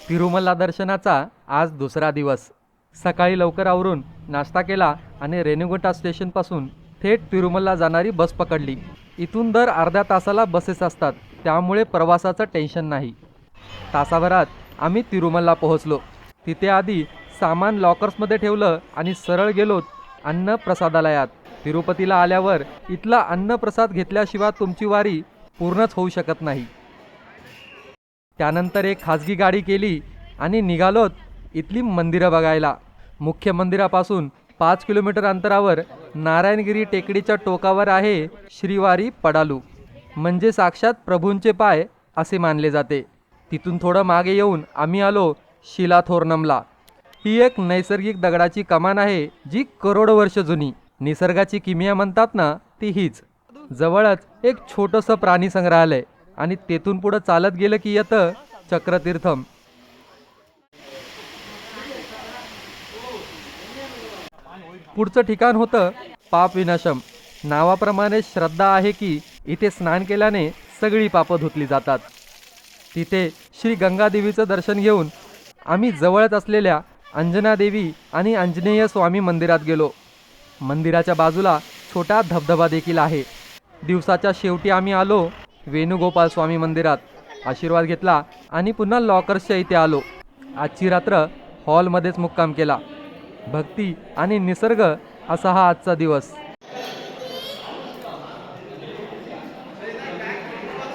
तिरुमला दर्शनाचा आज दुसरा दिवस। सकाळी लवकर आवरून नाश्ता केला आणि रेणीगुंटा स्टेशनपासून थेट तिरुमलला जाणारी बस पकडली। इथून दर अर्ध्या तासाला बसेस असतात, त्यामुळे प्रवासाचं टेन्शन नाही। तासाभरात आम्ही तिरुमलला पोहोचलो। तिथे आधी सामान लॉकर्समध्ये ठेवलं आणि सरळ गेलो अन्न प्रसादालयात। तिरुपतीला आल्यावर इथला अन्नप्रसाद घेतल्याशिवाय तुमची वारी पूर्णच होऊ शकत नाही। त्यानंतर एक खाजगी गाडी केली आणि निघालोत इथली मंदिरं बघायला। मुख्य मंदिरापासून 5 किलोमीटर अंतरावर नारायणगिरी टेकडीच्या टोकावर आहे श्रीवारी पडालू, म्हणजे साक्षात प्रभूंचे पाय असे मानले जाते। तिथून थोडं मागे येऊन आम्ही आलो शिलाथोरनमला। ही एक नैसर्गिक दगडाची कमान आहे जी करोडो वर्ष जुनी। निसर्गाची किमया म्हणतात ना, ती हीच। जवळच एक छोटंसं प्राणी संग्रहालय आणि तेथून पुढे चालत गेलं की येतं चक्रतीर्थम। पुढचं ठिकाण होतं पाप विनाशम। नावाप्रमाणे श्रद्धा आहे की इथे स्नान केल्याने सगळी पापं धुतली जातात। तिथे श्री गंगादेवीचं दर्शन घेऊन आम्ही जवळच असलेल्या अंजनादेवी आणि आंजनेय स्वामी मंदिरात गेलो। मंदिराच्या बाजूला छोटा धबधबा देखील आहे। दिवसाच्या शेवटी आम्ही आलो वेणुगोपाल स्वामी मंदिरात, आशीर्वाद घेतला आणि पुन्हा लॉकर्सच्या इथे आलो। आजची रात्र हॉलमध्येच मुक्काम केला। भक्ती आणि निसर्ग असा हा आजचा दिवस।